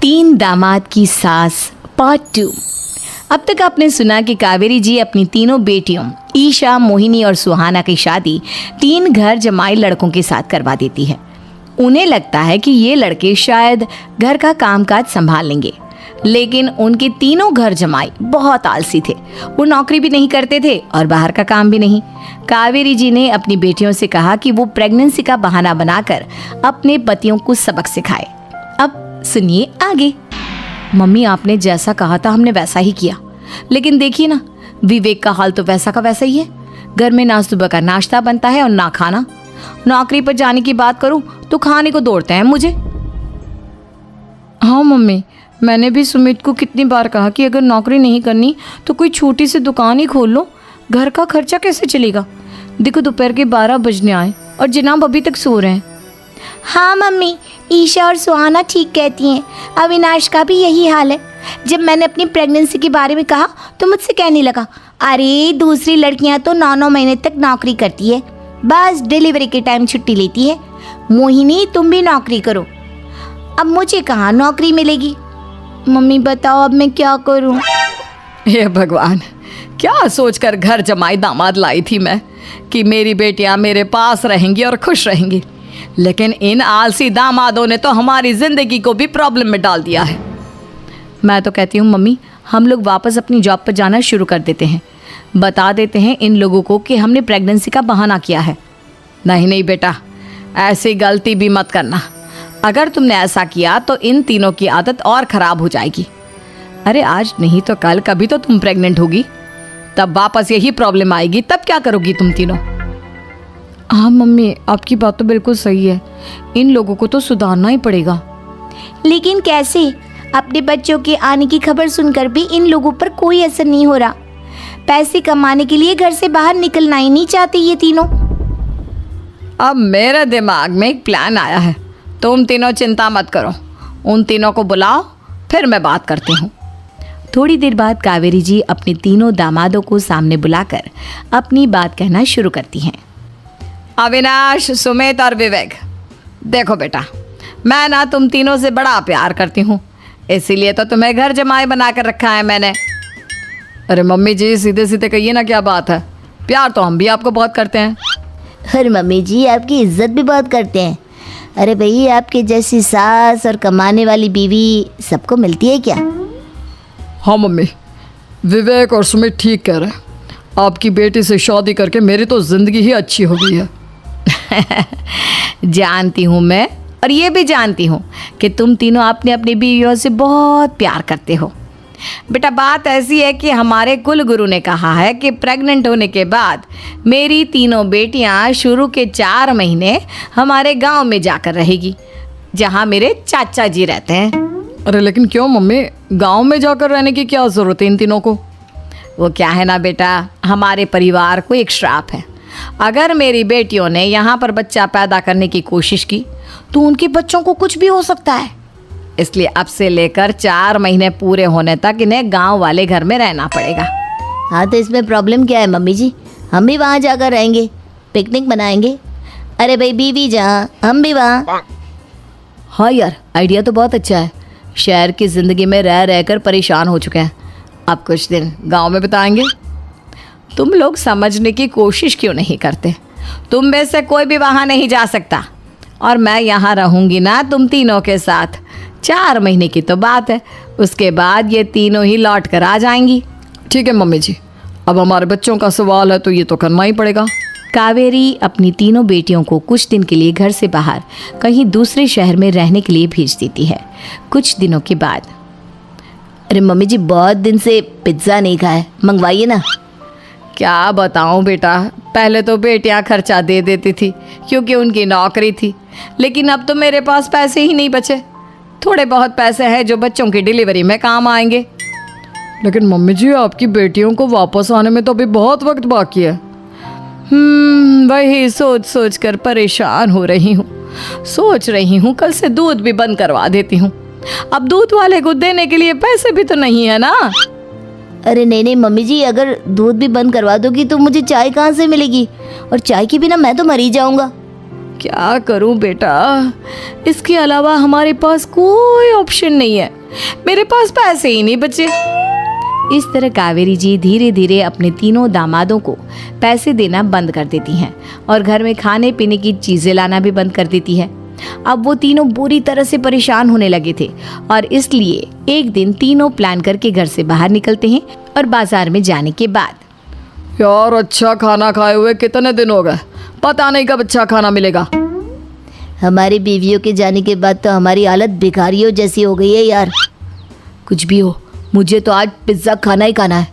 तीन दामाद की सास पार्ट 2। अब तक आपने सुना कि कावेरी जी अपनी तीनों बेटियों ईशा, मोहिनी और सुहाना की शादी 3 घर जमाई लड़कों के साथ करवा देती है। उन्हें लगता है कि ये लड़के शायद घर का कामकाज संभाल लेंगे, लेकिन उनके तीनों घर जमाई बहुत आलसी थे। वो नौकरी भी नहीं करते थे और बाहर का काम भी नहीं। कावेरी जी ने अपनी बेटियों से कहा कि वो प्रेगनेंसी का बहाना बनाकर अपने पतियों को सबक सिखाए। अब सुनिए आगे। मम्मी, आपने जैसा कहा था हमने वैसा ही किया, लेकिन देखिए ना, विवेक का हाल तो वैसा का वैसा ही है। घर में ना सुबह का नाश्ता बनता है और ना खाना। नौकरी पर जाने की बात करूं तो खाने को दौड़ते हैं मुझे। हाँ मम्मी, मैंने भी सुमित को कितनी बार कहा कि अगर नौकरी नहीं करनी तो कोई छोटी सी दुकान ही खोल लो। घर का खर्चा कैसे चलेगा? देखो दोपहर के 12 बजने आए और जनाब अभी तक सो रहे हैं। हाँ मम्मी, ईशा और सुहाना ठीक कहती हैं। अविनाश का भी यही हाल है। जब मैंने अपनी प्रेगनेंसी के बारे में कहा तो मुझसे कहने लगा, अरे दूसरी लड़कियां तो 9-9 महीने तक नौकरी करती है, बस डिलीवरी के टाइम छुट्टी लेती है। मोहिनी, तुम भी नौकरी करो। अब मुझे कहाँ नौकरी मिलेगी? मम्मी बताओ अब मैं क्या करूँ? हे भगवान, क्या सोचकर घर जमाई दामाद लाई थी मैं कि मेरी बेटियां मेरे पास रहेंगी और खुश रहेंगी, लेकिन इन आलसी दामादों ने तो हमारी जिंदगी को भी प्रॉब्लम में डाल दिया है। मैं तो कहती हूँ मम्मी, हम लोग वापस अपनी जॉब पर जाना शुरू कर देते हैं। बता देते हैं इन लोगों को कि हमने प्रेगनेंसी का बहाना किया है। नहीं बेटा, ऐसी गलती भी मत करना। अगर तुमने ऐसा किया तो इन तीनों की आदत और ख़राब हो जाएगी। अरे आज नहीं तो कल कभी तो तुम प्रेग्नेंट होगी, तब वापस यही प्रॉब्लम आएगी। तब क्या करोगी तुम तीनों? हाँ मम्मी, आपकी बात तो बिल्कुल सही है। इन लोगों को तो सुधारना ही पड़ेगा। लेकिन कैसे? अपने बच्चों के आने की खबर सुनकर भी इन लोगों पर कोई असर नहीं हो रहा। पैसे कमाने के लिए घर से बाहर निकलना ही नहीं चाहते ये तीनों। अब मेरे दिमाग में एक प्लान आया है। तुम तीनों चिंता मत करो, उन तीनों को बुलाओ, फिर मैं बात करती हूँ। थोड़ी देर बाद कावेरी जी अपने तीनों दामादों को सामने बुलाकर अपनी बात कहना शुरू करती हैं। अविनाश, सुमित और विवेक, देखो बेटा, मैं ना तुम तीनों से बड़ा प्यार करती हूँ, इसीलिए तो तुम्हें घर जमाई बना कर रखा है मैंने। अरे मम्मी जी, सीधे सीधे कहिए ना, क्या बात है? प्यार तो हम भी आपको बहुत करते हैं। अरे मम्मी जी, आपकी इज्जत भी बहुत करते हैं। अरे भाई, आपके जैसी सास और कमाने वाली बीवी सबको मिलती है क्या? हाँ मम्मी, विवेक और सुमित ठीक कह रहे हैं। आपकी बेटी से शादी करके मेरी तो ज़िंदगी ही अच्छी हो गई है। जानती हूँ मैं, और ये भी जानती हूँ कि तुम तीनों अपने अपनी बीवियों से बहुत प्यार करते हो। बेटा, बात ऐसी है कि हमारे कुल गुरु ने कहा है कि प्रेग्नेंट होने के बाद मेरी तीनों बेटियां शुरू के 4 महीने हमारे गांव में जाकर रहेगी, जहां मेरे चाचा जी रहते हैं। अरे लेकिन क्यों मम्मी, गांव में जाकर रहने की क्या ज़रूरत है इन तीनों को? वो क्या है ना बेटा, हमारे परिवार को एक श्राप है। अगर मेरी बेटियों ने यहाँ पर बच्चा पैदा करने की कोशिश की तो उनके बच्चों को कुछ भी हो सकता है। इसलिए अब से लेकर 4 महीने पूरे होने तक इन्हें गांव वाले घर में रहना पड़ेगा। हाँ तो इसमें प्रॉब्लम क्या है मम्मी जी? हम भी वहाँ जाकर रहेंगे, पिकनिक मनाएंगे। अरे भाई, बीवी जहाँ हम भी वहाँ। हाँ यार, आइडिया तो बहुत अच्छा है। शहर की ज़िंदगी में रह रहकर परेशान हो चुके हैं, अब कुछ दिन गांव में बिताएंगे। तुम लोग समझने की कोशिश क्यों नहीं करते? तुम में से कोई भी वहाँ नहीं जा सकता, और मैं यहाँ रहूँगी ना तुम तीनों के साथ। 4 महीने की तो बात है, उसके बाद ये तीनों ही लौट कर आ जाएंगी। ठीक है मम्मी जी, अब हमारे बच्चों का सवाल है तो ये तो करना ही पड़ेगा। कावेरी अपनी तीनों बेटियों को कुछ दिन के लिए घर से बाहर कहीं दूसरे शहर में रहने के लिए भेज देती है। कुछ दिनों के बाद, अरे मम्मी जी, बहुत दिन से पिज्ज़ा नहीं खाया, मंगवाइए ना। क्या बताऊं बेटा, पहले तो बेटियां खर्चा दे देती थी क्योंकि उनकी नौकरी थी, लेकिन अब तो मेरे पास पैसे ही नहीं बचे। थोड़े बहुत पैसे हैं जो बच्चों की डिलीवरी में काम आएंगे। लेकिन मम्मी जी, आपकी बेटियों को वापस आने में तो अभी बहुत वक्त बाकी है। वही सोच सोच कर परेशान हो रही हूँ। सोच रही हूँ कल से दूध भी बंद करवा देती हूँ। अब दूध वाले को देने के लिए पैसे भी तो नहीं है ना। अरे नहीं मम्मी जी, अगर दूध भी बंद करवा दोगी तो मुझे चाय कहाँ से मिलेगी? और चाय के बिना मैं तो मर ही जाऊँगा। क्या करूं बेटा, इसके अलावा हमारे पास कोई ऑप्शन नहीं है, मेरे पास पैसे ही नहीं बचे। इस तरह कावेरी जी धीरे धीरे अपने तीनों दामादों को पैसे देना बंद कर देती हैं और घर में खाने पीने की चीज़ें लाना भी बंद कर देती है। अब वो तीनों बुरी तरह से परेशान होने लगे थे और इसलिए एक दिन तीनों प्लान करके घर से बाहर निकलते हैं और बाजार में जाने के बाद यार अच्छा खाना खाए हुए कितने दिन हो गए, पता नहीं कब अच्छा खाना मिलेगा। हमारी बीवियों के जाने के बाद तो हमारी हालत भिखारियों जैसी हो गई है यार। कुछ भी हो, मुझे तो आज पिज्ज़ा खाना ही खाना है।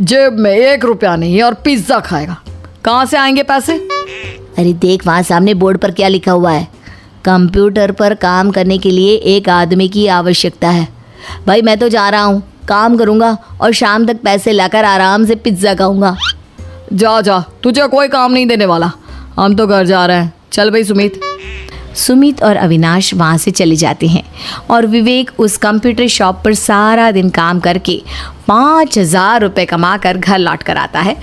जेब में 1 रुपया नहीं है और पिज्ज़ा खाएगा, कहाँ से आएंगे पैसे? अरे देख वहाँ सामने बोर्ड पर क्या लिखा हुआ है, कंप्यूटर पर काम करने के लिए एक आदमी की आवश्यकता है। भाई मैं तो जा रहा हूँ, काम करूँगा और शाम तक पैसे लाकर आराम से पिज्ज़ा खाऊंगा। जा जा, तुझे कोई काम नहीं देने वाला, हम तो घर जा रहे हैं। चल भाई सुमित। सुमित और अविनाश वहाँ से चले जाते हैं और विवेक उस कंप्यूटर शॉप पर सारा दिन काम करके 5,000 रुपये कमा कर घर लौट कर आता है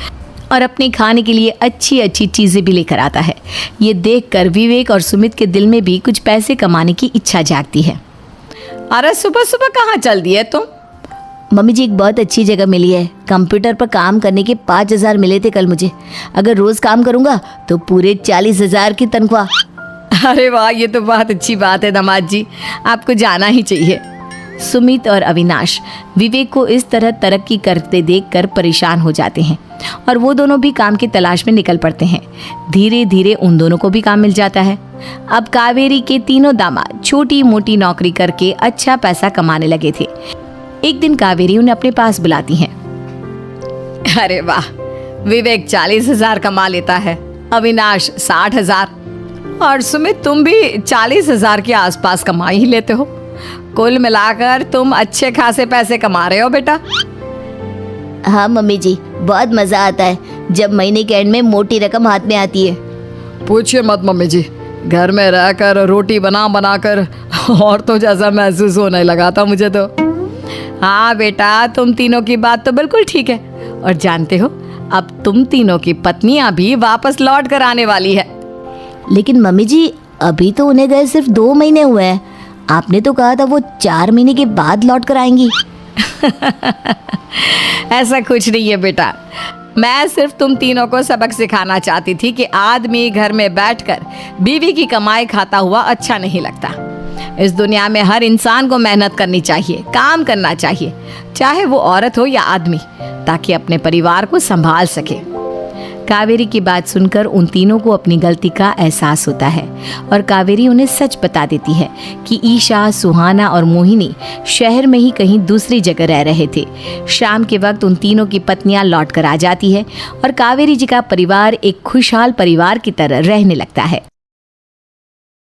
और अपने खाने के लिए अच्छी अच्छी चीज़ें भी लेकर आता है। ये देखकर विवेक और सुमित के दिल में भी कुछ पैसे कमाने की इच्छा जागती है। अरे सुबह सुबह कहाँ चल दिए तुम? मम्मी जी एक बहुत अच्छी जगह मिली है, कंप्यूटर पर काम करने के 5,000 मिले थे कल मुझे। अगर रोज़ काम करूँगा तो पूरे 40,000 की तनख्वाह। अरे वाह, ये तो बहुत अच्छी बात है दामाद जी, आपको जाना ही चाहिए। सुमित और अविनाश विवेक को इस तरह तरक्की करते देखकर परेशान हो जाते हैं और वो दोनों भी काम की तलाश में निकल पड़ते हैं। धीरे धीरे उन दोनों को भी काम मिल जाता है। अब कावेरी के तीनों दामाद छोटी मोटी नौकरी करके अच्छा पैसा कमाने लगे थे। एक दिन कावेरी उन्हें अपने पास बुलाती हैं। अरे वाह, विवेक 40,000 कमा लेता है, अविनाश 60,000 और सुमित तुम भी 40,000 के आसपास कमा ही लेते हो। कुल मिलाकर तुम अच्छे खासे पैसे कमा रहे हो बेटा। हाँ मम्मी जी, बहुत मज़ा आता है जब महीने के एंड में मोटी रकम हाथ में आती है। पूछिए मत मम्मी जी, घर में रहकर रोटी बना बना कर और तो जैसा महसूस होने लगा था मुझे तो। हाँ बेटा, तुम तीनों की बात तो बिल्कुल ठीक है और जानते हो अब तुम तीनों की पत्नियां भी वापस लौट कर आने वाली है। लेकिन मम्मी जी अभी तो उन्हें गए सिर्फ 2 महीने हुए हैं, आपने तो कहा था वो 4 महीने के बाद लौट कर आएंगी। ऐसा कुछ नहीं है बेटा, मैं सिर्फ तुम तीनों को सबक सिखाना चाहती थी कि आदमी घर में बैठकर बीवी की कमाई खाता हुआ अच्छा नहीं लगता। इस दुनिया में हर इंसान को मेहनत करनी चाहिए, काम करना चाहिए, चाहे वो औरत हो या आदमी, ताकि अपने परिवार को संभाल सके। कावेरी की बात सुनकर उन तीनों को अपनी गलती का एहसास होता है और कावेरी उन्हें सच बता देती है कि ईशा, सुहाना और मोहिनी शहर में ही कहीं दूसरी जगह रह रहे थे। शाम के वक्त उन तीनों की पत्नियां लौट कर आ जाती है और कावेरी जी का परिवार एक खुशहाल परिवार की तरह रहने लगता है।